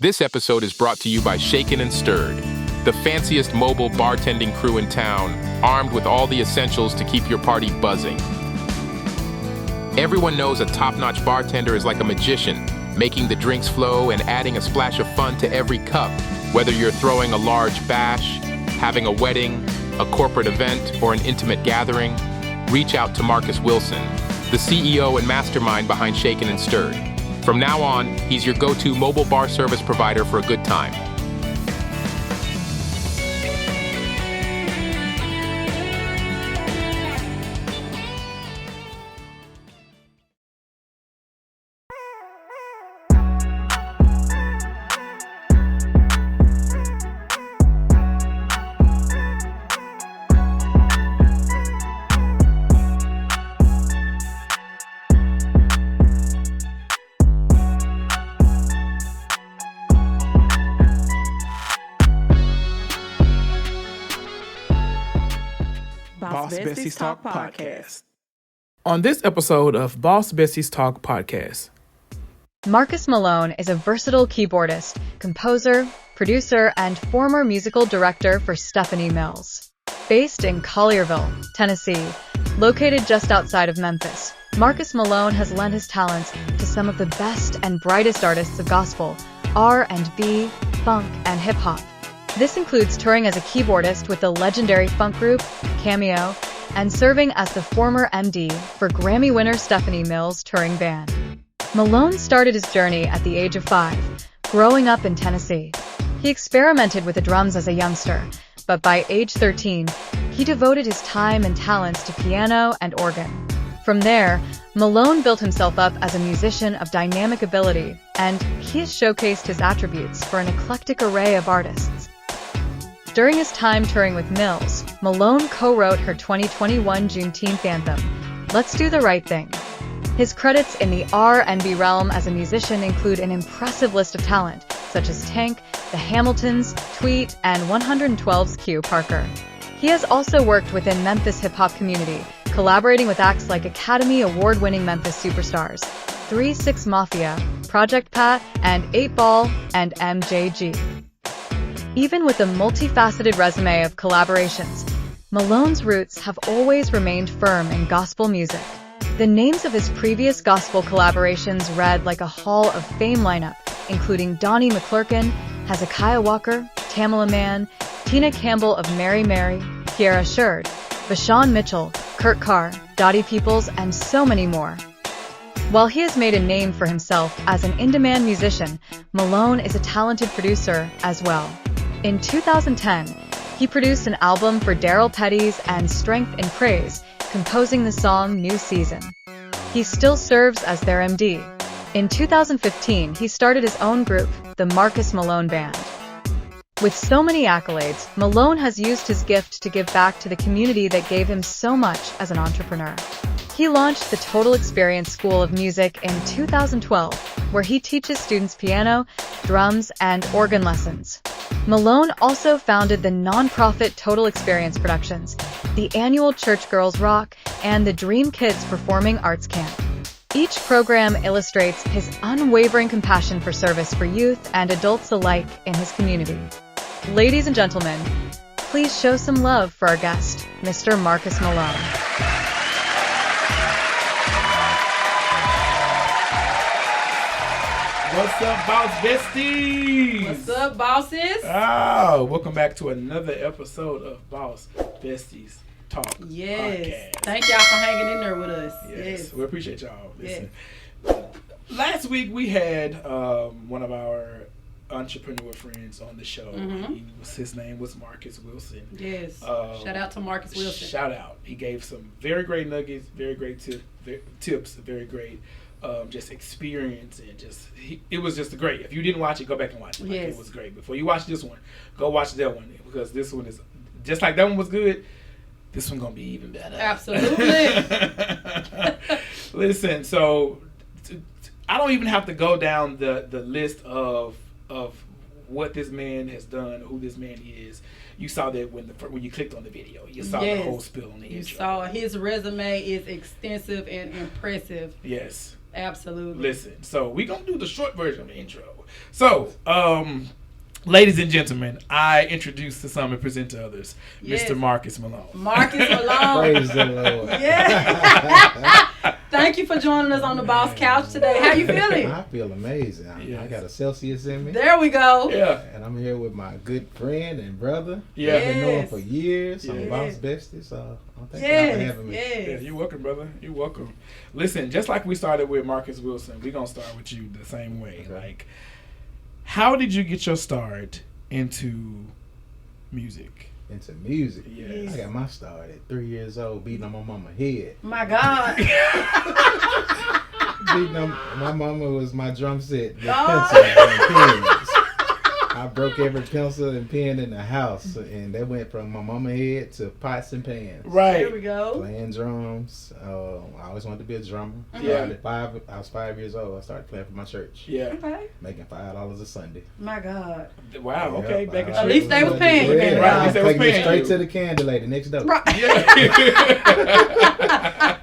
This episode is brought to you by Shaken and Stirred, the fanciest mobile bartending crew in town, armed with all the essentials to keep your party buzzing. Everyone knows a top-notch bartender is like a magician, making the drinks flow and adding a splash of fun to every cup. Whether you're throwing a large bash, having a wedding, a corporate event, or an intimate gathering, reach out to Marcus Wilson, the CEO and mastermind behind Shaken and Stirred. From now on, he's your go-to mobile bar service provider for a good time. Bestiesssssss Talk Podcast. On this episode of Boss Bestiesssssss Talk Podcast, Marcus Malone is a versatile keyboardist, composer, producer, and former musical director for Stephanie Mills. Based in Collierville, Tennessee, located just outside of Memphis, Marcus Malone has lent his talents to some of the best and brightest artists of gospel, R&B, funk, and hip-hop. This includes touring as a keyboardist with the legendary funk group, Cameo, and serving as the former MD for Grammy winner Stephanie Mills' touring band. Malone started his journey at the age of 5, growing up in Tennessee. He experimented with the drums as a youngster, but by age 13, he devoted his time and talents to piano and organ. From there, Malone built himself up as a musician of dynamic ability, and he has showcased his attributes for an eclectic array of artists. During his time touring with Mills, Malone co-wrote her 2021 Juneteenth anthem, Let's Do the Right Thing. His credits in the R&B realm as a musician include an impressive list of talent, such as Tank, The Hamiltons, Tweet, and 112's Q Parker. He has also worked within Memphis hip-hop community, collaborating with acts like Academy Award-winning Memphis superstars, 3-6 Mafia, Project Pat, and 8 Ball, and MJG. Even with a multifaceted resume of collaborations, Malone's roots have always remained firm in gospel music. The names of his previous gospel collaborations read like a Hall of Fame lineup, including Donnie McClurkin, Hezekiah Walker, Tamala Mann, Tina Campbell of Mary Mary, Kiera Sherd, Vashawn Mitchell, Kurt Carr, Dottie Peoples, and so many more. While he has made a name for himself as an in-demand musician, Malone is a talented producer as well. In 2010, he produced an album for Daryl Petty's and Strength in Praise, composing the song New Season. He still serves as their MD. In 2015, he started his own group, the Marcus Malone Band. With so many accolades, Malone has used his gift to give back to the community that gave him so much as an entrepreneur. He launched the Total Experience School of Music in 2012, where he teaches students piano, drums, and organ lessons. Malone also founded the nonprofit Total Experience Productions, the annual Church Girls Rock, and the Dream Kids Performing Arts Camp. Each program illustrates his unwavering compassion for service for youth and adults alike in his community. Ladies and gentlemen, please show some love for our guest, Mr. Marcus Malone. what's up, Boss Besties? What's up, bosses? Welcome back to another episode of Boss Besties Talk Podcast. Thank y'all for hanging in there with us. Yes. We appreciate y'all. Listen, last week we had one of our entrepreneur friends on the show. His name was Marcus Wilson. Yes. Shout out to Marcus Wilson. Shout out. He gave some very great nuggets, very great tips, very great just experience, and it was just great. If you didn't watch it, go back and watch it. It was great. Before you watch this one, go watch that one, because this one is just like that one was good. This one gonna be even better. Absolutely. Listen, so I don't even have to go down the list of what this man has done, who this man is. You saw that when you clicked on the video. You saw the whole spill on the intro. You saw his resume is extensive and impressive. Yes. Absolutely. Listen, so we gonna do the short version of the intro. So, ladies and gentlemen, I introduce to some and present to others, Yes. Mr. Marcus Malone. Marcus Malone. Praise the Lord. Yeah. Thank you for joining us on the Boss Couch today. How you feeling? I feel amazing. I got a Celsius in me. There we go. Yeah. And I'm here with my good friend and brother. Yeah. I've been knowing Yes. for years. Yes. I'm Boss Bestie, so thank you for Yes. having me. Yeah, Yes. you're welcome, brother. You're welcome. Listen, just like we started with Marcus Wilson, we're gonna start with you the same way. Okay. Like, how did you get your start into music? Into music. Yes. I got my start at 3 years old, beating on my mama's head. My God. Beating on my mama was my drum set with Oh. pencils and pens. I broke every pencil and pen in the house, and that went from my mama's head to pots and pans. There we Right. go. Playing drums. I always wanted to be a drummer. Yeah. I was 5 years old. I started playing for my church, Yeah. Okay. making $5 a Sunday. My God. Wow. Okay. Yeah, Back in At least they was paying you. Yeah, Right, at least they was taking me paying straight you. to the candy lady next door. Right. Yeah.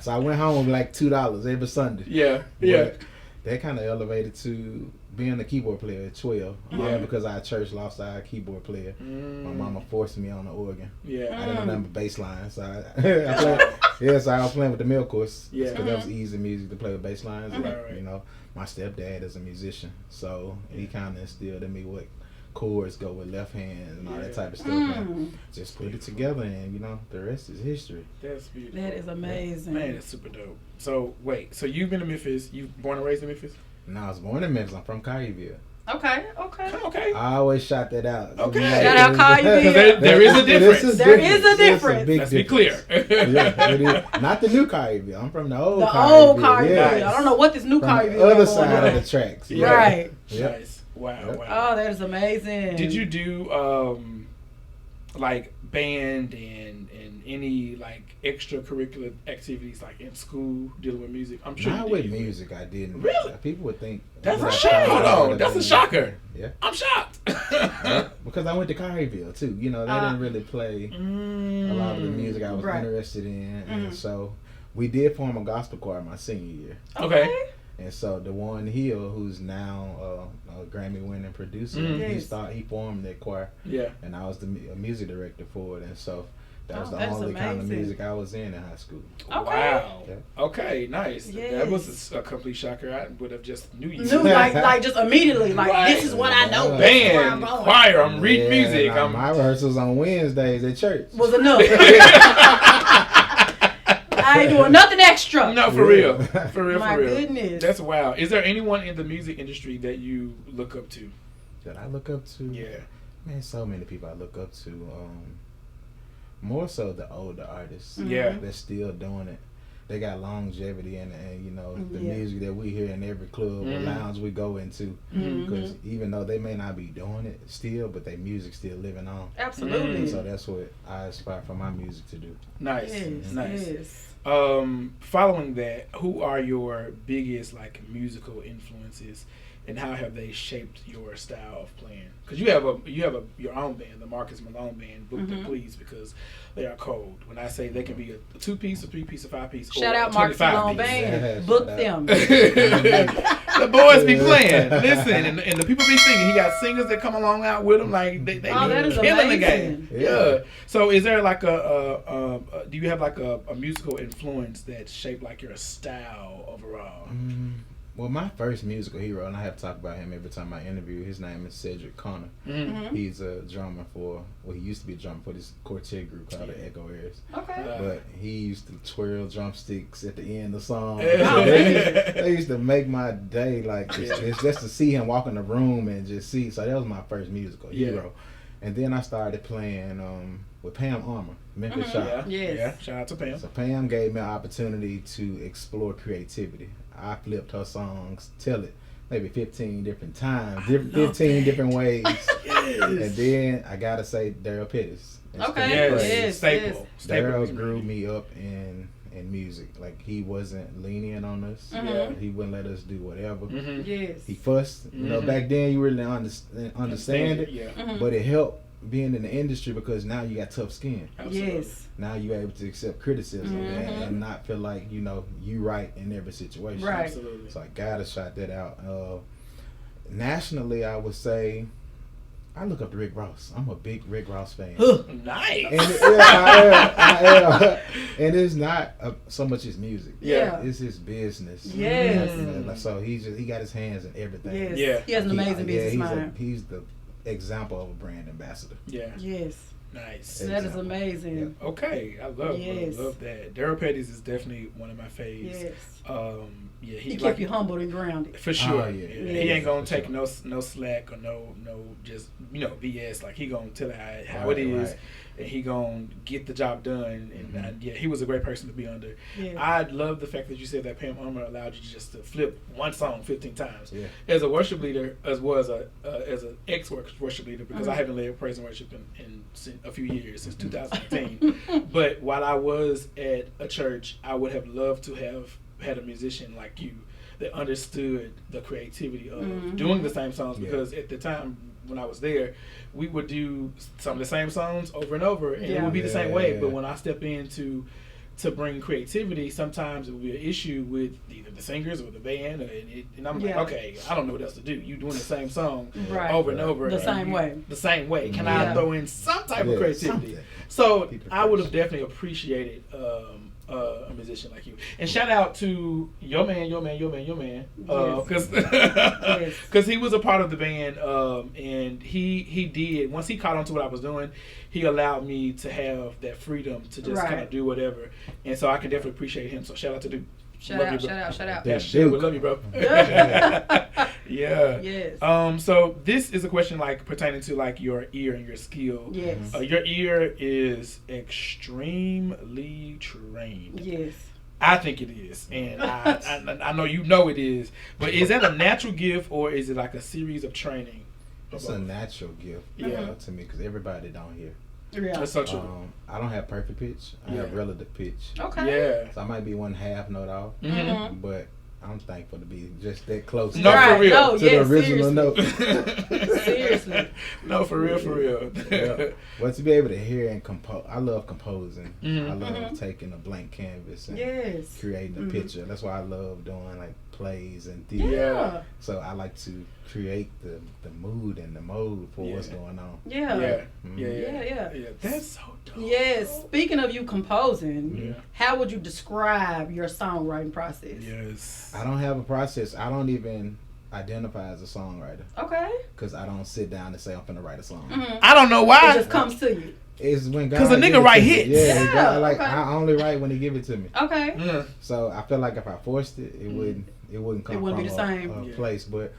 So I went home with like $2 every Sunday. Yeah. Yeah. But that kind of elevated to being a keyboard player at 12. Yeah. Because our church lost our keyboard player. My mama forced me on the organ. Yeah. I didn't know nothing but bass line, so I played, so I was playing with the middle course. Yeah. Because that was easy music to play with bass lines. And, Right. You know, my stepdad is a musician, so he kind of instilled in me what chords go with left hand and all that type of stuff. And just put it together, and you know, the rest is history. That's beautiful. That is amazing. Man, that's super dope. So wait, so you've been to Memphis? You born and raised in Memphis? No, I was born in Memphis. I'm from Collierville. Okay. Okay. Okay. I always shot that out. Okay. Shout out Collierville. There is a difference. There is a It's difference. big Let's be clear. Yeah, it is. Not the new Collierville. I'm from the old The Collierville. old Collierville. Yes. I don't know what this new From Collierville the other is going side on. of the tracks. Yeah. Right. Yep. Nice. Wow. Yep. Wow. Oh, that is amazing. Did you do like band and any like extracurricular activities like in school dealing with music? I'm sure. Not you with did. music, I didn't. Really? People would think That's a that I shocker. started Hold on. out That's a as shocker. Yeah. I'm shocked. Because I went to Collierville too. You know, they didn't really play a lot of the music I was Right. interested in, and so we did form a gospel choir my senior year. Okay. And so DeWan Hill, who's now a Grammy-winning producer, Yes. he formed that choir, Yeah. and I was the music director for it. And so that was Oh, the that's only kind of amazing. music I was in high school. Okay. Wow. Yeah. Okay. Nice. Yes. That was a complete shocker. I would have just knew you. Knew like just immediately like Right. this is what I know. This is where I'm Band, going. choir. I'm reading music. Nah, my rehearsals on Wednesdays at church. Was enough. I ain't doing nothing extra. No, for real. For real. My For real. goodness. That's wild. Is there anyone in the music industry that you look up to? That I look up to. Yeah. Man, so many people I look up to. More so the older artists. Yeah. They're still doing it. They got longevity and you know the Yeah. music that we hear in every club or lounge we go into. Because even though they may not be doing it still, but their music still living on. Absolutely. And so that's what I aspire for my music to do. Nice. Yes. Nice. Yes. Following that, who are your biggest like musical influences, and how have they shaped your style of playing? Because you have your own band, the Marcus Malone Band. Book them please, because they are cold. When I say they can be a 2-piece, a 3-piece, a 5-piece, Shout or out a Marcus 25 Malone piece. Band. Yeah, Book shout them. The boys be playing. Listen, and the people be singing. He got singers that come along out with him. Like they Oh, that be is killing the amazing. game. Yeah. So is there like do you have like a musical influence that shaped like your style overall? Well, my first musical hero, and I have to talk about him every time I interview, his name is Cedric Connor. He's a drummer he used to be a drummer for this quartet group called the Echo Airs. Okay. But he used to twirl drumsticks at the end of songs. Oh, They used to make my day, like, it's just to see him walk in the room and just see. So that was my first musical hero. And then I started playing with Pam Armour, Memphis Shop. Yeah. Yes. Yeah. Shout out to Pam. So Pam gave me an opportunity to explore creativity. I flipped her songs, tell it, maybe 15 different times, 15 different ways. And then I gotta say Daryl Pettis. Okay. Yes. Staple. Yes. Staple. Daryl grew me up in music. Like, he wasn't lenient on us. Yeah. He wouldn't let us do whatever. Yes. He fussed. You know, back then you really understand it, Yeah. but it helped being in the industry because now you got tough skin. Absolutely. Yes. Now you're able to accept criticism and not feel like you right in every situation. Right. Absolutely. So I gotta shout that out. Nationally, I would say I look up to Rick Ross. I'm a big Rick Ross fan. Nice. And I am. And it's not so much his music. Yeah. It's his business. Yes. So he got his hands in everything. Yes. Yeah. He has an amazing business mind. He's the example of a brand ambassador. Yeah. Yes. Nice. That is amazing. Yeah. Okay, I love that. Daryl Petty's is definitely one of my faves. Yes. He kept you humble and grounded. For sure. Yeah. He ain't gonna take no slack or no just BS. Like he gonna tell it how it is, and he gonna get the job done. And he was a great person to be under. Yeah. I love the fact that you said that Pam Ulmer allowed you just to flip one song 15 times. Yeah. As a worship leader, as well as as an ex-worship leader, because I haven't led praise and worship in a few years, since 2018. But while I was at a church, I would have loved to have had a musician like you that understood the creativity of doing the same songs, because at the time when I was there, we would do some of the same songs over and over, and it would be the same way. But when I step in to bring creativity, sometimes it would be an issue with either the singers or the band, and I'm like, okay, I don't know what else to do. You doing the same song over and over, the same way. The same way. Can I throw in some type of creativity? Something. So I would have definitely appreciated a musician like you. And shout out to your man, because he was a part of the band, and he did, once he caught on to what I was doing, he allowed me to have that freedom to just kind of do whatever, and so I can definitely appreciate him. So shout out to Duke. Shout out. Yeah, shit, we love you, bro. Yeah. Yes. So this is a question like pertaining to like your ear and your skill. Yes. Your ear is extremely trained. Yes. I think it is, and I know you know it is. But is that a natural gift, or is it like a series of training? It's a natural gift to me, because everybody don't hear. Yeah. That's so true. I don't have perfect pitch. I have relative pitch. Okay. Yeah. So I might be 1/2 note off, but I'm thankful to be just that close. No, for real. To the original note. Seriously. No, for real. Well, to be able to hear and compose, I love composing. I love taking a blank canvas and creating a picture. That's why I love doing like plays and theater. Yeah. So I like to create the mood and the mode for what's going on. Yeah. That's so dope. Yes. Speaking of you composing, how would you describe your songwriting process? Yes. I don't have a process. I don't even identify as a songwriter. Okay. Because I don't sit down and say I'm finna write a song. I don't know why. It just comes to you. It's when God. Because a nigga write hits. Yeah. God, I only write when He give it to me. Okay. So I feel like if I forced it, it wouldn't come from be the same a place. But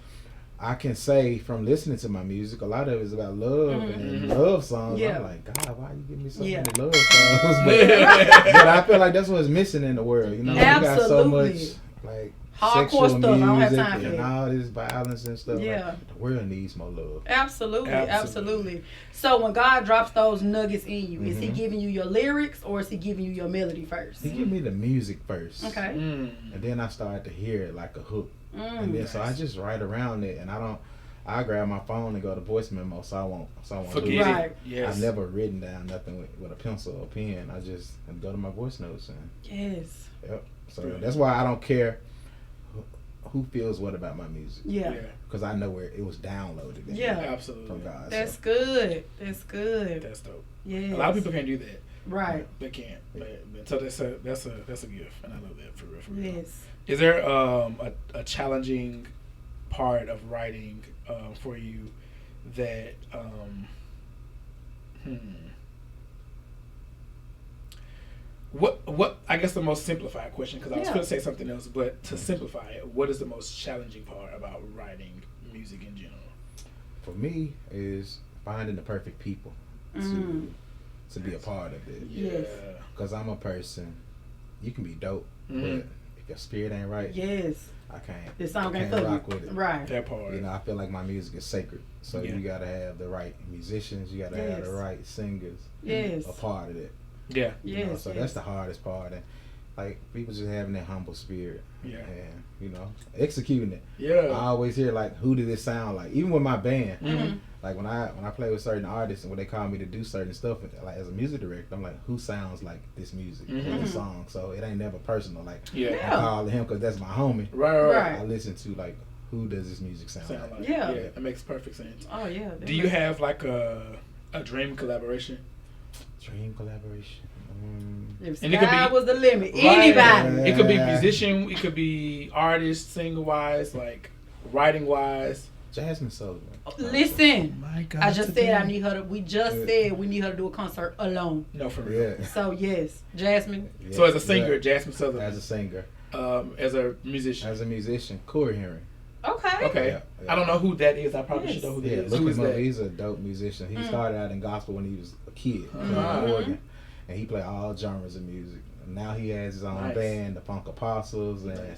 I can say from listening to my music, a lot of it is about love and love songs. I'm like, God, why you give me so many love songs? But I feel like that's what's missing in the world. You know, we got so much like hardcore sexual stuff. I don't have music time for and it. all this violence and stuff. Yeah. Like, the world needs more love. Absolutely. So when God drops those nuggets in you, is He giving you your lyrics or is He giving you your melody first? He give me the music first. Okay. And then I start to hear it like a hook. And then so I just write around it, and I grab my phone and go to voice memo, so I won't forget lose it. Yes. I've never written down nothing with a pencil or pen. I just go to my voice notes and so that's why I don't care who feels what about my music. Because I know where it was downloaded. Absolutely. From God. That's good. That's dope. Yeah. A lot of people can't do that. Right. They can't. But so that's a gift, and I love that for real. Yes. Is there a challenging part of writing for you that what I guess the most simplified question, because I was going to say something else, but to simplify it, what is the most challenging part about writing music in general? For me, is finding the perfect people to be a part of it. Yes. Because I'm a person, you can be dope, but if your spirit ain't right, I can't. This song can't rock with it. Right. That part. You know, I feel like my music is sacred. So you gotta have the right musicians, you gotta have the right singers a part of it. Yeah. You know, so that's the hardest part. And like people just having that humble spirit. Yeah. And, you know, executing it. Yeah. I always hear like, who did this sound like? Even with my band, Mm-hmm. like when I play with certain artists and when they call me to do certain stuff, like as a music director, I'm like, who sounds like this music or this song? So it ain't never personal. Like I call him because that's my homie. Right. I listen to like, who does this music sound like? Yeah. That makes perfect sense. Oh yeah. Do you have like a dream collaboration? Dream collaboration. If And it could sky be- was the limit, Right. anybody. It could be musician. It could be artist, singer wise, like writing wise. Jasmine Sullivan. Listen, My God, I just today. said I need her to. We just said we need her to do a concert alone. No, for real. Yeah. So yes, Jasmine. Yeah. So as a singer, Yeah. Jasmine Sutherland. As a singer. As a musician. As a musician, Corey Henry. Okay. Okay. Yeah. I don't know who that is. I probably should know who that Yeah, is. look Who is him up. that? He's a dope musician. He started out in gospel when he was a kid in Oregon, and he played all genres of music. And now he has his own Nice. band, the Funk Apostles, and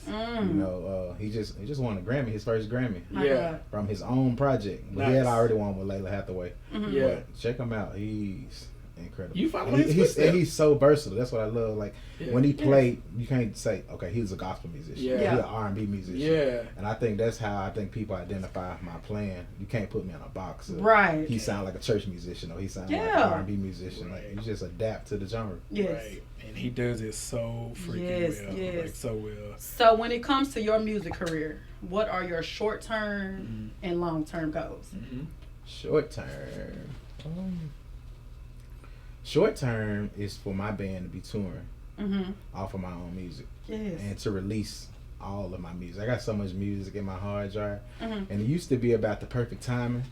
you know, he just won a Grammy, his first Grammy Yeah. from his own project. But he had Nice. already won with Layla Hathaway. Yeah. But check him out. He's incredible. You follow And his footsteps. he's so versatile. That's what I love. Like Yeah. when he played, you can't say, okay, he's a gospel musician. Yeah. He's an R&B musician. Yeah. And I think that's how I think people identify my playing. You can't put me in a box. Of, Right. He sound like a church musician or he sound like Yeah. an R&B musician. Right. Like you just adapt to the genre. Yes. Right. And he does it so freaking Yes, well. yes. Like so well. So when it comes to your music career, what are your short term and long term goals? Mm-hmm. Short term. Short term is for my band to be touring off of my own music Yes. and to release all of my music. I got so much music in my hard drive, and it used to be about the perfect timing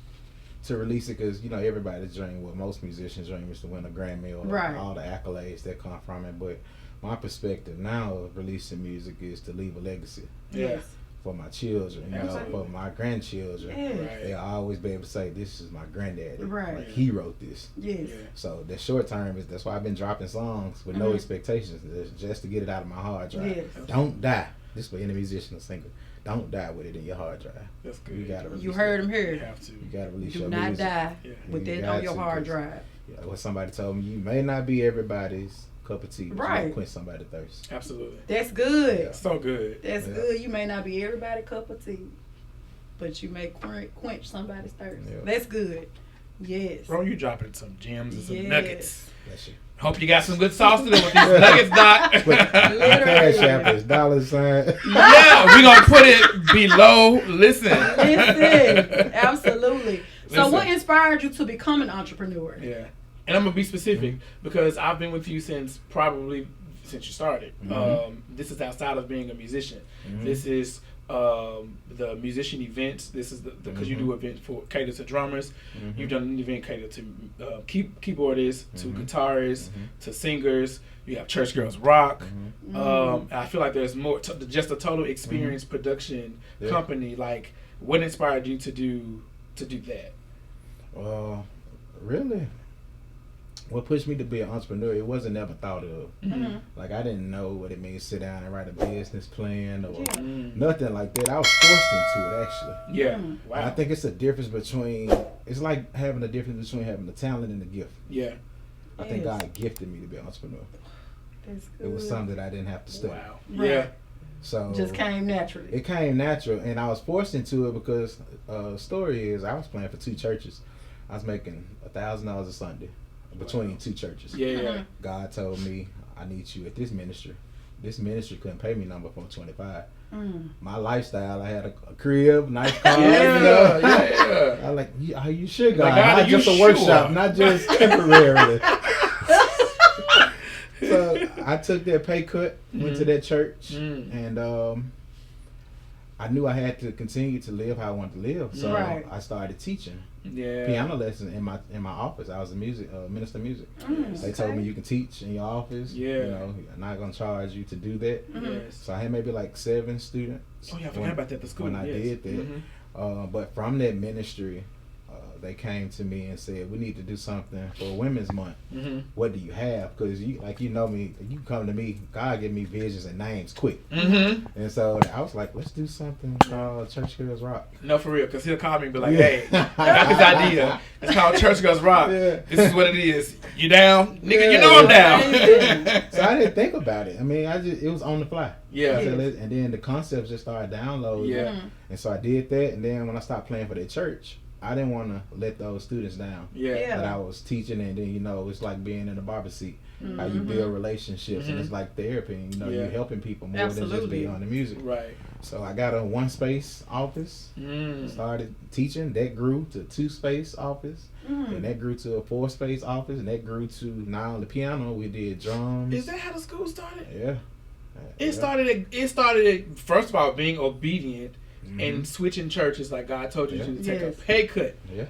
to release it because, you know, everybody's dream, what most musicians dream is to win a Grammy or Right. all the accolades that come from it. But my perspective now of releasing music is to leave a legacy Yeah. for my children, you know, Absolutely. for my grandchildren. Yes. Right. They'll always be able to say, this is my granddaddy. Right. Like, he wrote this. Yes. Yeah. So the short term is that's why I've been dropping songs with no expectations, just to get it out of my hard drive. Yes. Don't die. This for any musician or singer. Don't die with it in your hard drive. That's good. You gotta release You heard it. him You here. have to. You gotta release Do your not music. die Yeah. with You it got on your to, hard 'cause, drive. Yeah, what somebody told me, you may not be everybody's cup of tea, but you Right. can quench somebody's thirst. Absolutely. That's good. Yeah. So good. That's Yeah. good. You may not be everybody's cup of tea, but you may quench somebody's thirst. Yeah. That's good. Yes. Bro, you dropping some gems and some Yes. nuggets. That's it. Hope you got some good sauce to them with these nuggets, Doc. But my cash app is $. Yeah, we gonna put it below. Listen. Listen, absolutely. So, Listen. what inspired you to become an entrepreneur? Yeah, and I'm gonna be specific because I've been with you since you started. This is outside of being a musician. This is the musician events. This is the because you do events for cater to drummers. You've done an event cater to keyboardists, to guitarists, to singers. You have Church Girls Rock. I feel like there's more just a total experience production company. Like, what inspired you to do that? Really, what pushed me to be an entrepreneur, it wasn't never thought of. Like, I didn't know what it means to sit down and write a business plan or nothing like that. I was forced into it, actually. Yeah. And Wow. I think it's a difference between, it's like having a difference between having the talent and the gift. Yeah. I think Yes. God gifted me to be an entrepreneur. That's good. It was something that I didn't have to study. Wow. Right. Yeah. So Just came naturally. it came natural, and I was forced into it because story is I was playing for 2 churches. I was making $1,000 a Sunday between 2 churches. Yeah. God told me, I need you at this ministry. This ministry couldn't pay me number for 25. My lifestyle, I had a crib, nice car. You know? Yeah. I like, are you sure, God? Like, God, not are you just a sure? workshop, not just temporarily. So I took that pay cut, went to that church, and I knew I had to continue to live how I wanted to live. So Right. I started teaching Yeah. piano lessons in my office. I was a minister of music. They told me you can teach in your office. Yeah. You know, I'm not gonna charge you to do that. Yes. So I had maybe like 7 students. Oh yeah, I forgot about that. The school. when I yes. did that. But from that ministry, they came to me and said, we need to do something for Women's Month. What do you have? Because you know me, you come to me, God give me visions and names quick. And so I was like, let's do something called Church Girls Rock. No, for real, because he'll call me and be like, hey, I got this idea. It's called Church Girls Rock. Yeah. This is what it is. You down? Nigga, you know I'm down. So I didn't think about it. I mean, it was on the fly. Yeah. And then the concepts just started downloading. Yeah. And so I did that. And then when I stopped playing for the church, I didn't want to let those students down. Yeah. That I was teaching, and then it's like being in the barber seat. How you build relationships, and it's like therapy. And, you're helping people more than just being on the music. Right. So I got a 1-space office. Started teaching. That grew to 2-space office. And that grew to a 4-space office. And that grew to now on the piano we did drums. Is that how the school started? Yeah. It started first of all being obedient and switching churches like God told you to take a pay cut. Yeah.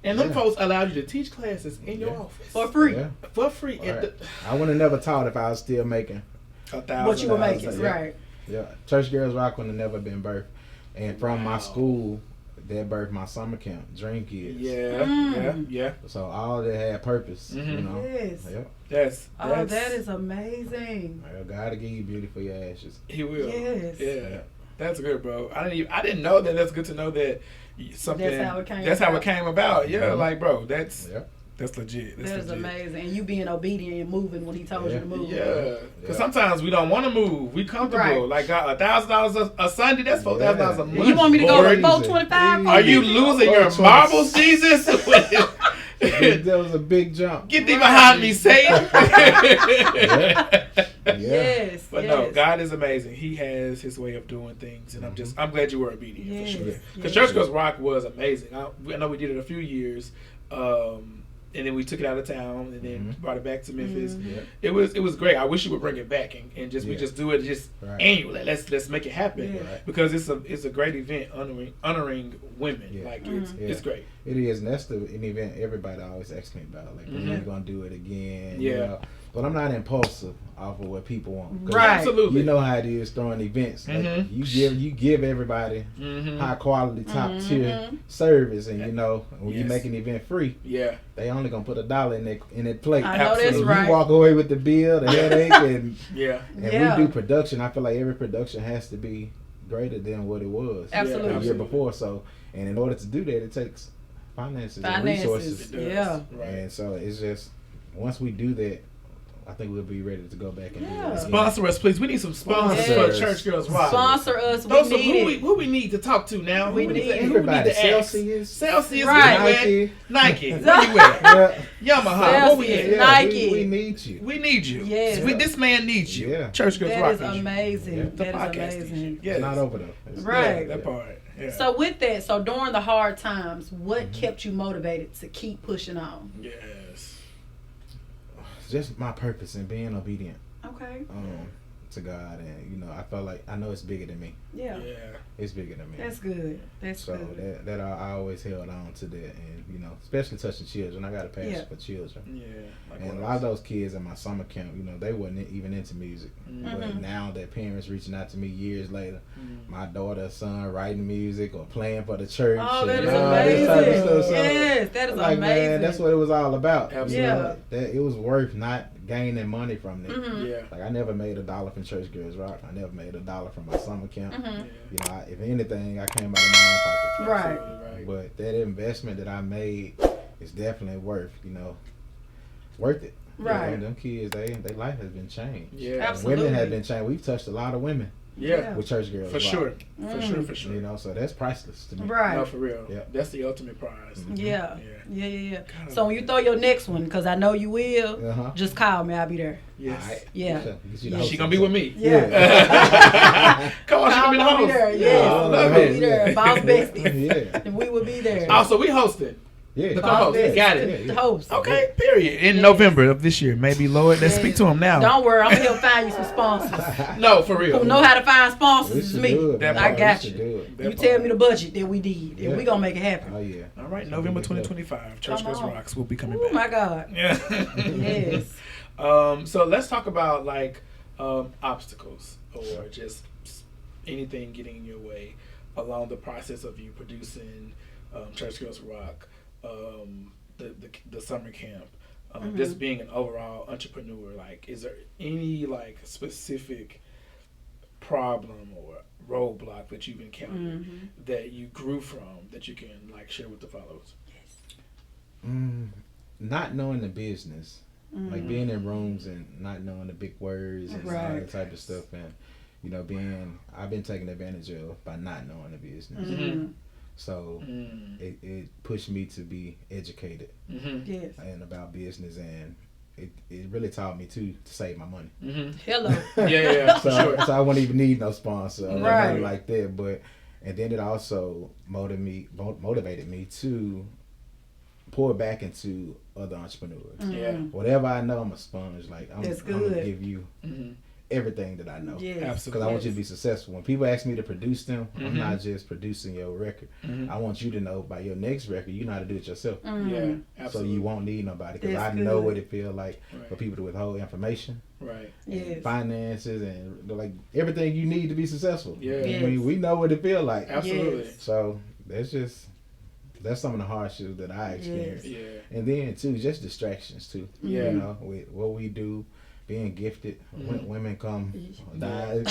And them folks allowed you to teach classes in your office for free. Yeah. For free. Right. I would have never taught if I was still making $1,000. What you were making, yeah. right? Yeah, Church Girls Rock would have never been birthed, and from my school, that birthed my summer camp, Dream Kids. Yeah. So all that had purpose, Yes. Yep. That is amazing. Well, God will give you beauty for your ashes. He will. Yes. Yeah. That's good, bro. I didn't know that. That's good to know that something. That's how it came about. Yeah, like bro, that's legit. That is amazing. And you being obedient and moving when he told you to move. Yeah. Because sometimes we don't want to move. We comfortable. Right. Like $1,000 a Sunday. That's $4,000 a month. You want me to go with Lord. $425? Are you losing your marbles, Jesus? That was a big jump. Get thee behind me, Satan. Yes. But no, God is amazing. He has his way of doing things, and I'm glad you were obedient for sure. Because Church Girls Rock was amazing. I know we did it a few years, and then we took it out of town, and then brought it back to Memphis. It was great. I wish you would bring it back and just we just do it annually. Let's make it happen because it's a great event honoring women. Yeah. Like it's great. It is, and that's an event everybody always asks me about. Like, when are you gonna do it again? Yeah. But I'm not impulsive off of what people want. Right. Absolutely. You know how it is throwing events. Like, you give everybody high quality, top tier service, and when you make an event free, they only gonna put $1 in that plate. I know that's right. You walk away with the bill, the headache, and and we do production. I feel like every production has to be greater than what it was Absolutely. the year before. So, and in order to do that, it takes finances and resources. Yeah. And so it's just once we do that, I think we'll be ready to go back and do that. Sponsor us, please. We need some sponsors for Church Girls Rock. Sponsor us. We need it. Who we need to talk to now? We need everybody. Celsius, right. Nike. Where you at? Yamaha. Where we at? Nike. We need you. We need you. Yes. This man needs you. Yeah. Church Girls Rock. That is amazing. Yeah. That is amazing. Yes. It's not over though. Right. That part. Yeah. So with that, during the hard times, what kept you motivated to keep pushing on? Yes. Just my purpose and being obedient. Okay. To God, and I felt like I know it's bigger than me. Yeah. It's bigger than me. That's good. So that I always held on to that, and especially touching children. I got a passion for children. Yeah. And a lot of those kids in my summer camp, they wasn't even into music. But now that parents reaching out to me years later, my daughter, son writing music or playing for the church. Oh, that is this type of stuff. So, yes, that is like, amazing. Man, that's what it was all about. Absolutely. That it was worth not gaining money from them. Yeah. Like, I never made $1 from Church Girls Rock. I never made $1 from my summer camp. If anything, I came out of my own pocket. Right. But that investment that I made is definitely worth it. Right. Them kids, their life has been changed. Yeah. Absolutely. Women have been changed. We've touched a lot of women. Yeah. With Church Girls For Rock. sure. For sure. So that's priceless to me. Right. No, for real. Yeah. That's the ultimate prize. Yeah. So when you throw your next one, because I know you will, just call me. I'll be there. Yes. Right. Yeah. She gonna be with me. Yeah. Come on, she gonna be the host. There. Yes. We'll be there. Boss besties. And we will be there. Also, we hosted. Yeah. The co-host. Got it. The host. Okay, period. In November of this year. Maybe, Lord, let's speak to him now. Don't worry, I'm going to help find you some sponsors. No, for real. Who know how to find sponsors is me. I got you. You tell me the budget that we need, and we going to make it happen. Oh, yeah. All right, November 2025. Church Girls Rocks will be coming back. Oh, my God. Yeah. Yes. So let's talk about, obstacles or just anything getting in your way along the process of you producing Church Girls Rock, the summer camp, just being an overall entrepreneur. Is there any specific problem or roadblock that you've encountered that you grew from that you can share with the followers? Yes. Not knowing the business, like being in rooms and not knowing the big words and all that type of stuff, and I've been taken advantage of by not knowing the business. So it pushed me to be educated and about business, and it really taught me to save my money. Hello. Yeah, so, sure. So I wouldn't even need no sponsor or Right. nothing like that. And then it also motivated me to pour back into other entrepreneurs. Yeah. Whatever I know, I'm a sponge. Like I'm That's gonna good. give you everything that I know. Yes. Because Absolutely. I want you to be successful. When people ask me to produce them, I'm not just producing your record. I want you to know by your next record, you know how to do it yourself. Yeah, So absolutely. you won't need nobody. Because That's I know good. what it feels like for Right. people to withhold information, Right. Yes. finances, and like everything you need to be successful. Yeah. I mean, we know what it feels like. Absolutely. Yes. So that's some of the hardships that I experienced. Yeah. And then too, just distractions too. Yeah. You know, with what we do, being gifted, women come die.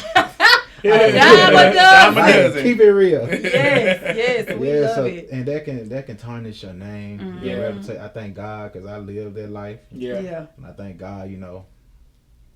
Dime a dozen. Hey, keep it real. Yes, we love so it. and that can tarnish your name. Yeah. Your reputation. I thank God because I lived that life, Yeah. and I thank God,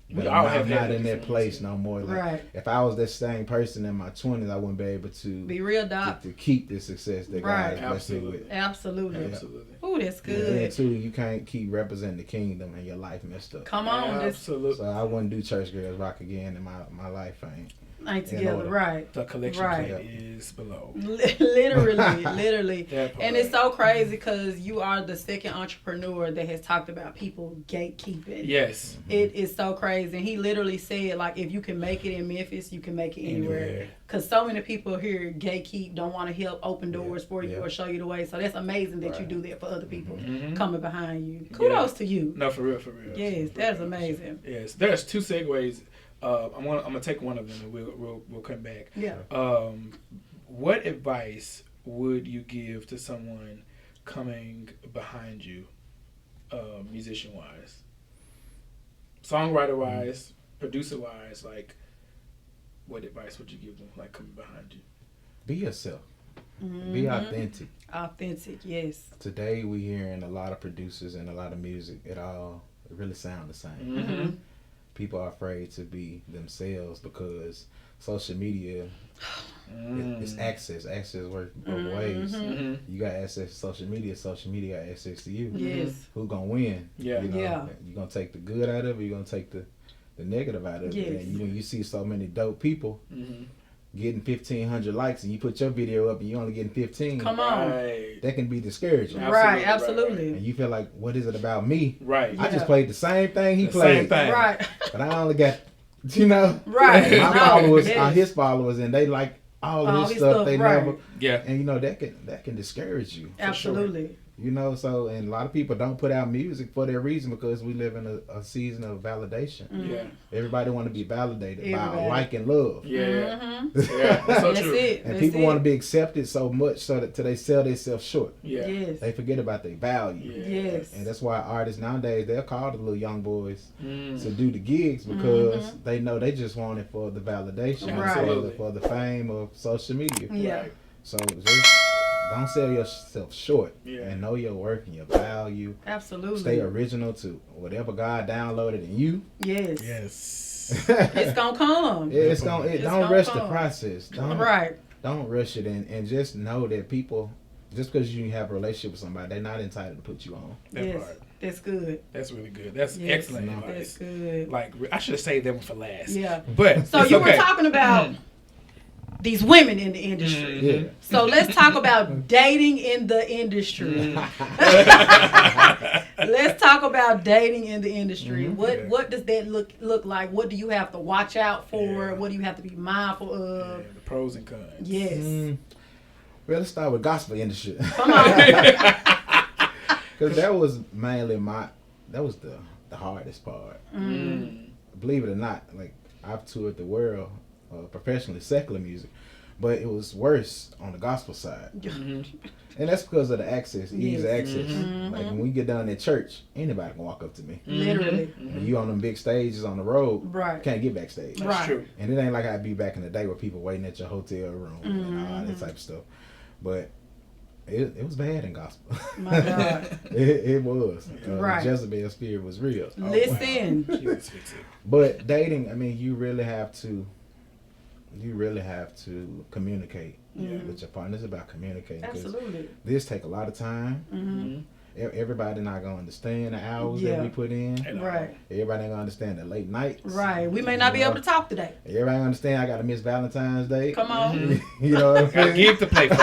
We that all I'm have not had in that experiences. place no more. Like, Right. if I was that same person in my 20s, I wouldn't be able to Be real, Doc. to keep the success that Right. God has blessed me with. Absolutely. Absolutely. Absolutely. Ooh, that's And good. too, you can't keep representing the kingdom and your life messed up. Come on, this Absolutely. So I wouldn't do church girls rock again, and my life ain't. ain't in together, order. right? The collection Right. plate is below. Literally. That part. And it's so crazy because you are the second entrepreneur that has talked about people gatekeeping. Yes. It is so crazy. And he literally said, like, if you can make it in Memphis, you can make it anywhere. Anywhere. Because so many people here gatekeep, don't want to help open doors for you Yeah. or show you the way. So that's amazing that you Right. do that for other people Mhm. coming behind you. Kudos to you. No, for real, for real. Yes, that is amazing. Yes, there's two segues. I'm gonna take one of them and we'll come back. Yeah. What advice would you give to someone coming behind you, musician wise, songwriter wise, producer wise? Like, what advice would you give them, like coming behind you? Be yourself. Mm-hmm. Be authentic. Authentic, yes. Today we hearing a lot of producers and a lot of music. It really sound the same. Mm-hmm. People are afraid to be themselves because social media it's access. Access works both ways. Mm-hmm. You got access to social media got access to you. Yes. Who gonna win? Yeah. You know, Yeah. You gonna take the good out of it, you gonna take the negative out of Yes. it. And when you see so many dope people Mm-hmm. getting 1,500 likes and you put your video up and you only getting 15, Come on. Right. that can be discouraging. Absolutely, Right, right, absolutely. And you feel like, what is it about me? Right. I Yeah. just played the same thing he The played. same thing. Right. But I only got, Right. my No, followers yes. are his followers, and they like all All his his stuff. stuff, They right. never, Yeah. and that can discourage you. Absolutely. So, and a lot of people don't put out music for that reason because we live in a season of validation. Yeah. Everybody want to be validated by Everybody. like and love. Yeah. Mm-hmm. Yeah. That's so That's true. it. And That's people it. want to be accepted so much so that till they sell themselves short. Yeah. Yes. They forget about their value. Yeah. Yes. And that's why artists nowadays, they'll call the little young boys Mm. to do the gigs because they know they just want it for the validation, Right. Absolutely. for the fame of social media. Yeah. Right. So just don't sell yourself short Yeah. and know your worth and your value. Absolutely. Stay original to whatever God downloaded in you. Yes. Yes. It's gonna come. It's It's don't gonna rush the come. process. Right. Don't rush it and just know that people, just because you have a relationship with somebody, they're not entitled to put you on. That Yes. part. That's good. That's really good. That's Yes. excellent No. advice. That's good. Like, I should have saved that one for last. Yeah. But So it's you okay. were talking about these women in the industry. Mhm. Yeah. So let's talk about dating in the industry. Let's talk about dating in the industry. Mhm. Yeah. What does that look like? What do you have to watch out for? Yeah. What do you have to be mindful Yeah, of? the pros and cons. Yes. Well, let's start with gospel industry. Come on. Because that was mainly that was the hardest part. Mm. Believe it or not, like I've toured the world professionally, secular music, but it was worse on the gospel side. Mhm. And that's because of the access, ease of Yes. access. Mhm. Like when we get down at church, anybody can walk up to me. Literally. When you on them big stages on the road, Right. can't get backstage. That's Right. true. And it ain't like I'd be back in the day where people waiting at your hotel room and all that type of stuff. But It was bad in gospel. My God. it was. Right. The Jezebel spirit was real. Listen. Jesus, fix it. But dating, I mean, you really have to communicate with your partner. It's about communicating. Absolutely. This take a lot of time. Mm-hmm. Everybody not gonna understand the hours that we put in. Right. Everybody ain't gonna understand the late nights. Right. We may not be able to talk today. Everybody understand I gotta miss Valentine's Day. Come on. You know what I'm Gotta saying? give to pay for.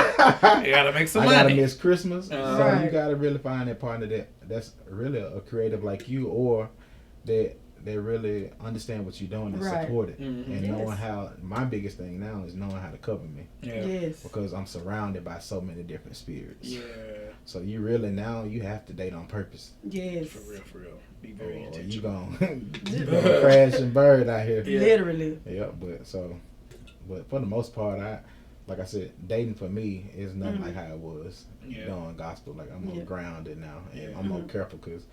You gotta make some I money. gotta miss Christmas. So Right. you gotta really find that partner that's really a creative like you, or that they really understand what you're doing and support it. And knowing how, my biggest thing now is knowing how to cover me. Yeah. Yes. Because I'm surrounded by so many different spirits. Yeah. So you really now you have to date on purpose. Yes. For real. Be very Or you intentional. gonna crash and burn out here. Yeah. Literally. Yeah, but for the most part, like I said, dating for me is nothing like how it was doing gospel. Like I'm more grounded now, and I'm more careful because,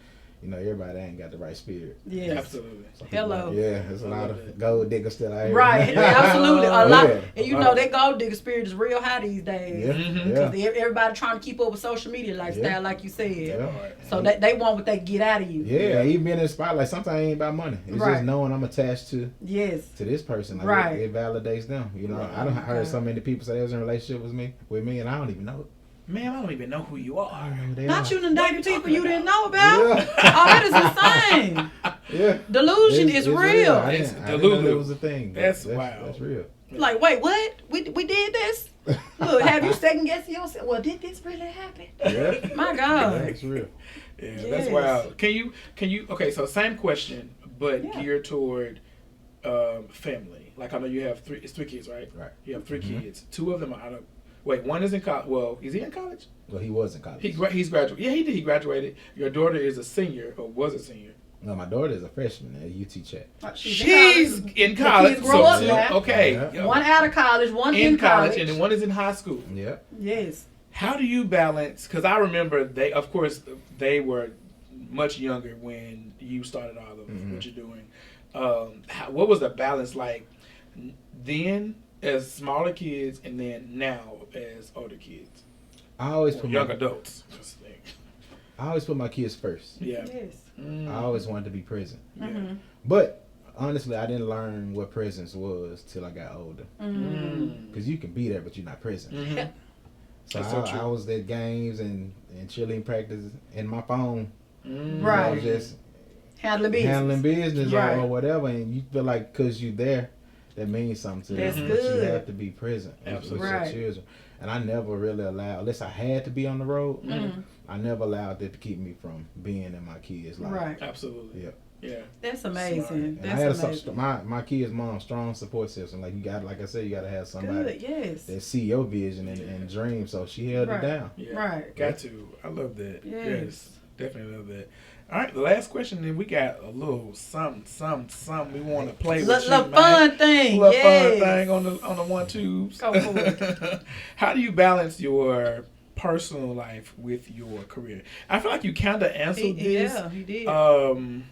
everybody ain't got the right spirit. Yes. Absolutely. Hello. There's a lot of gold diggers still out here. Right. Absolutely. A lot. Yeah. And that gold digger spirit is real high these days. Yeah. Because everybody trying to keep up with social media lifestyle, like you said. Yeah. So they want what they get out of you. Yeah, even being in the spotlight, sometimes it ain't about money. It's just knowing I'm attached to this person. Like Right. it validates them. I don't heard so many people say they was in a relationship with me, and I don't even know it. Man, I don't even know who you are. I don't know who they Not are. you done dated people you didn't know about. Yeah. Oh, that is insane. Yeah. Delusion is It's real. I didn't know that was a thing. That's wild. That's real. Like, wait, what? We did this? Look, have you second guessing yourself? Well, did this really happen? Yeah. My God. That's real. Yeah, Yes. that's wild. Can you? Okay, so same question, but geared toward family. Like I know you have three kids, right? Right. You have three kids. Two of them are out of. Wait, one is in college. Well, is he in college? Well, he was in college. He's graduated. Yeah, he did. He graduated. Your daughter is a senior, or was a senior. No, my daughter is a freshman at UT Chat. She's in college. kids grow up now. Okay. Yeah. One out of college, one in in college. and then one is in high school. Yep. Yes. How do you balance? Because I remember they were much younger when you started all of what you're doing. What was the balance like then as smaller kids and then now as older kids? I always put young adults. I always put my kids first. Yeah. Yes. I always wanted to be present. Mm-hmm. But honestly, I didn't learn what presence was till I got older. Because you can be there, but you're not present. So I was at games and cheerleading practices and my phone. Right. I was just handling business. or whatever, and you feel like because you're there, that means something to That's them. good. But you have to be present with your children. And I never really allowed, unless I had to be on the road, I never allowed that to keep me from being in my kids' life. Right. Absolutely. Yeah. Yeah. That's amazing. And I had my kids' mom strong support system. Like I said, you got to have somebody that see your vision and dream. So she held it down. Yeah. Right. Got to. I love that. Yes. Definitely love that. All right, the last question, then we got a little something we want to play with little fun thing. Little fun thing on the 1-2s. Go for it. How do you balance your personal life with your career? I feel like you kind of answered this. Yeah, he did.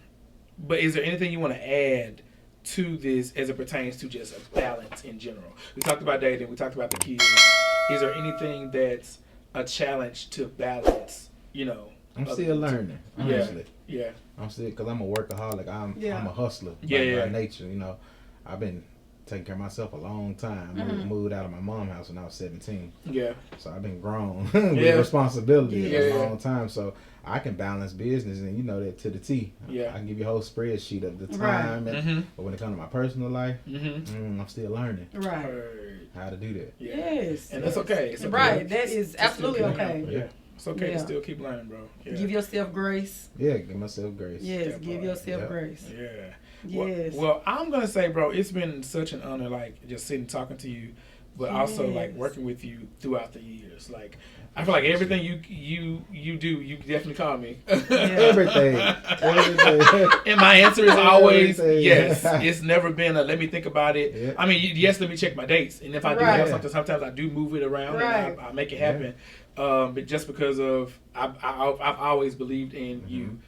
But is there anything you want to add to this as it pertains to just a balance in general? We talked about dating. We talked about the kids. Is there anything that's a challenge to balance? I'm still learning, honestly. Yeah. I'm still, because I'm a workaholic. I'm a hustler by nature. I've been taking care of myself a long time. Moved out of my mom's house when I was 17. Yeah. So I've been grown with responsibility a long time. So I can balance business and that to the T. Yeah. I can give you a whole spreadsheet of the time. But when it comes to my personal life, I'm still learning how to do that. Yeah. Yes. And that's okay. It's okay. Right. That is absolutely okay. Yeah. It's okay to still keep learning, bro. Yeah. Give yourself grace. Yeah, give myself grace. Yes, give yourself grace. Yeah. Yes. Well, I'm gonna say, bro, it's been such an honor, like just sitting talking to you, but also like working with you throughout the years. Like, I feel like everything you do, you definitely call me. Everything. And my answer is always yes. It's never been a let me think about it. Yeah. I mean, yes, let me check my dates. And if I do have something, sometimes I do move it around and I make it happen. But just because of I've always believed in you.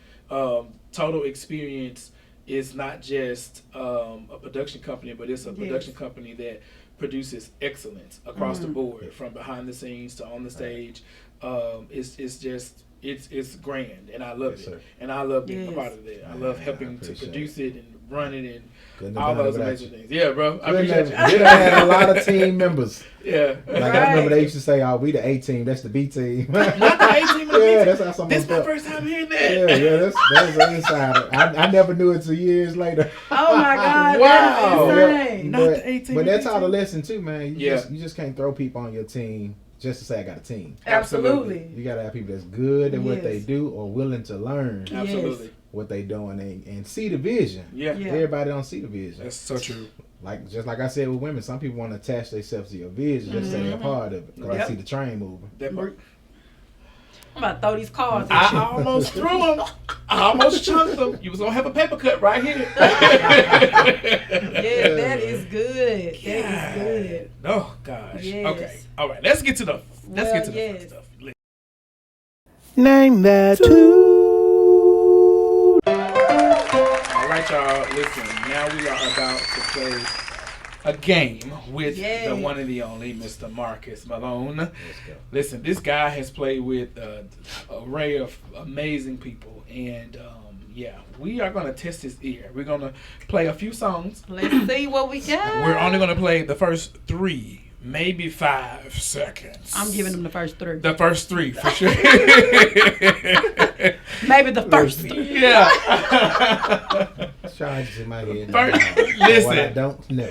Total Experience is not just a production company, but it's a production company that produces excellence across the board, from behind the scenes to on the stage. it's just it's grand, and I love Yes, it, sir. and I love being Yes. a part of it. I Man, love I helping to appreciate produce it and run it and Couldn't all have done it those without amazing you. things. Yeah, bro. I Couldn't appreciate have- you. Did have had a lot of team members. Yeah. Like I remember they used to say, "Oh, we the A team. That's the B team." Not the A team. Yeah, that's how some This of my them first time hearing Yeah, that. yeah, that's an insider. I never knew it till years later. Oh my God, Wow. that is insane. Not But, the A team, but the that's B how the team. lesson too, man. Yeah. You just can't throw people on your team just to say I got a team. Absolutely. You gotta have people that's good at what Yes. they do or willing to learn Absolutely. what they doing and see the vision. Yeah. Yeah. Everybody don't see the vision. That's so true. Just like I said with women, some people want to attach themselves to your vision just to say they're part of it. Because Yep. I see the train moving. That part. I'm about to throw these cards at I you. almost threw them. I almost chunked them. You was gonna have a paper cut right here. Yeah, that is good. That is good. Oh gosh. Yes. Okay. All right. Let's get to the fun Yes. stuff. Name that tune. All right, y'all. Listen. Now we are about to play a game with Yay. the one and the only Mr. Marcus Malone. Let's go. Listen, this guy has played with an array of amazing people, and yeah, we are gonna test his ear. We're gonna play a few songs. Let's see what we got. We're only gonna play the first 3, maybe 5 seconds. I'm giving them the first 3. the first 3 for sure. Maybe the first 3. Yeah. Charges in my head. First- What I listen. don't know.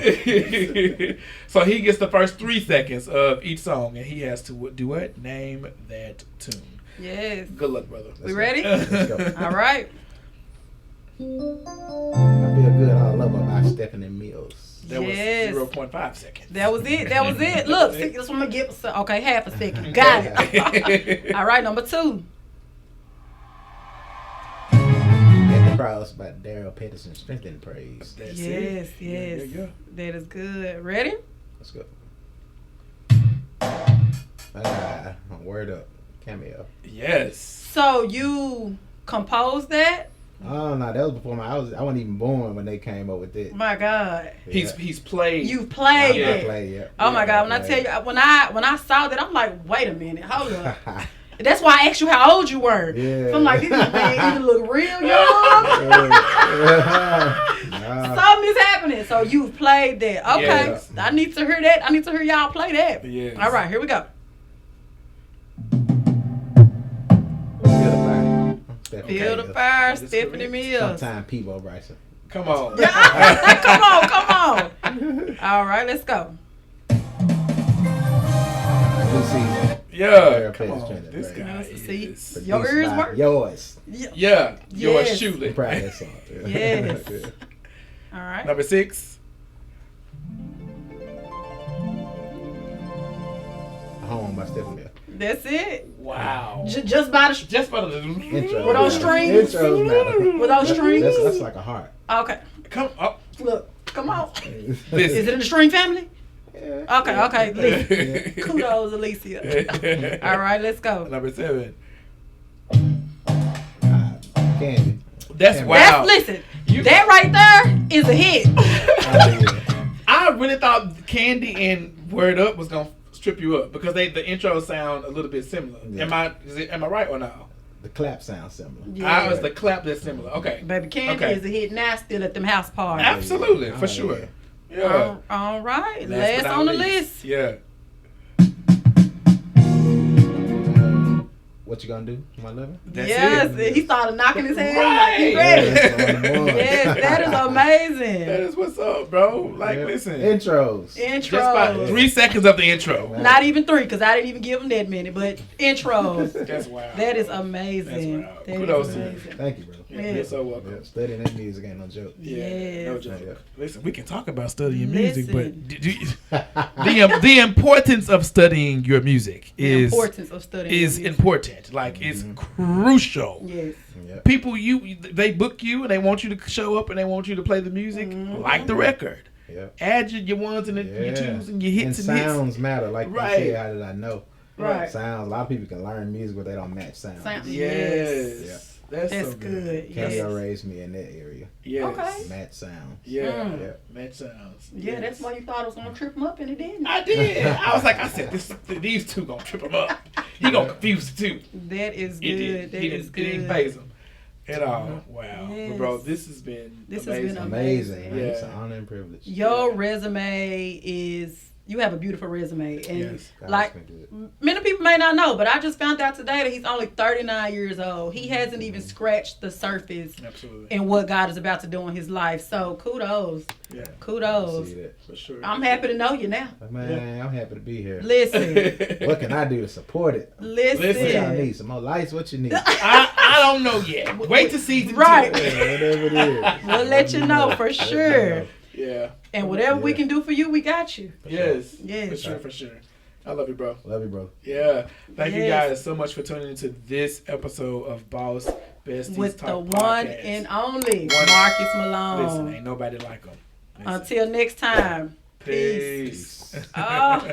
So he gets the first 3 seconds of each song, and he has to do what? Name that tune. Yes. Good luck, brother. We ready? Let's go. All right. I feel good all over by Stephanie Mills. That Yes. was 0.5 seconds. That was it. That was it. Look, see, that's what I'm going to get. Okay, half a second. Got it. All right, number 2. At the cross by Daryl Peterson, Strength and Praise. That's Yes, it. yes. Yeah. That is good. Ready? Let's go. Word up. Cameo. Yes. So you composed that? Oh no, that was before I wasn't even born when they came up with it. My God. He's played. You played Yeah. it. Yeah. Oh my God. When I tell you, when I saw that, I'm like, wait a minute. Hold up. That's why I asked you how old you were. Yeah. So I'm like, this man either look real young. Something is happening. So you've played that. Okay. Yes. I need to hear that. I need to hear y'all play that. Yes. All right, here we go. Feel the fire, That is Stephanie correct. Mills. Sometime Peebo Bryson. Come on. Come on, come on. All right, let's go. New season. Yeah. Come Pettis on. Trending, This right. guy Let's see. is. Your Produced ears by work? Yours. Yeah. Yours Yes. truly. I'm proud of that song. Yes. All right. Number 6. Home by Stephanie Mills. That's it. Wow. Just by the Just for the Intro. With those strings? Intros matter. with those strings. That's like a heart. Okay. come up. Look, come on. Is Listen. it in the string family? Yeah. Okay. Listen. Kudos, Alicia. All right, let's go. Number 7. Candy. That's Damn. wow. Listen, You- that right there is a hit. Oh, yeah. I really thought Candy and Word Up was gonna strip you up because the intros sound a little bit similar. Yeah. Am I right or no? The clap sounds similar. Yeah. I was the clap that's similar. Okay. Baby Candy Okay. is a hit now still at them house parties. Absolutely, for Oh, sure. yeah. Yeah. All right, Last last but not on the least. list. Yeah. What you gonna do, my lover? That's Yes, it. he started knocking his head. Right. He ready. Yeah. Yes, that is amazing. That is what's up, bro. Like, Yeah. listen. Intros. Intro. Just about 3 seconds of the intro. Not even 3, because I didn't even give him that many, but intros. That's wild. That is amazing. That's wild. That Kudos is to you. amazing. Thank you, bro. Yeah, you're so welcome. Yeah, studying that music ain't no joke. Yeah, Yes. no joke. Yeah. Listen, we can talk about studying music, Listen. but the importance of studying your music The is importance of studying. is music. important. Like, it's crucial. Yes. Yep. People, they book you and they want you to show up and they want you to play the music like the record. Yep. Add your ones and your twos and your hits and sounds matter. Like Right. you said, how did I know? Right. Sounds. A lot of people can learn music, but they don't match sounds. Sound- Yes. Yeah. That's That's so good. Cameo Yes. raised me in that area. Yes. Okay. Match sounds. Yeah. Mm. Yeah. Match sounds. Yeah, Yes. that's why you thought it was gonna trip him up, and it didn't. I did. I was like, I said, these two gonna trip him up. he gonna confuse it too. That is It good. did. It didn't phase him at all. Wow, Yes. but bro, this has been amazing. Amazing. Yeah. Man. It's an honor and privilege. Your resume is. You have a beautiful resume, and Yes. like many people may not know, but I just found out today that he's only 39 years old. He hasn't even scratched the surface Absolutely. in what God is about to do in his life. So kudos, Yeah, kudos. See that. for sure. I'm happy to know you now. Man, I'm happy to be here. Listen, What can I do to support it? listen. What y'all need? Some more lights? What you need? I don't know yet. Wait to season Right. 2. Yeah, whatever it is. We'll let you know for sure. Yeah. And whatever we Yeah. can do for you, we got you. Yes. Yes. For sure. I love you, bro. Love you, bro. Yeah. Thank you Yes. guys so much for tuning into this episode of Boss Besties With Talk the one Podcast. and only One- Marcus Malone. Listen, ain't nobody like him. Until next time. Peace. Oh.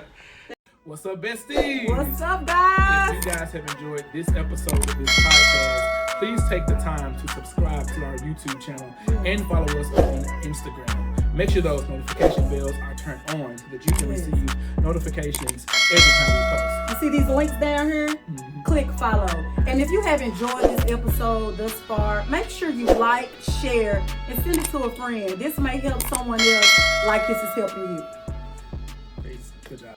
What's up, besties? What's up, guys? If you guys have enjoyed this episode of this podcast, please take the time to subscribe to our YouTube channel and follow us on Instagram. Make sure those notification bells are turned on so that you can receive notifications every time You see these links down here? Click follow. And if you have enjoyed this episode thus far, make sure you like, share, and send it to a friend. This may help someone else like this is helping you. we post. Peace. Good job.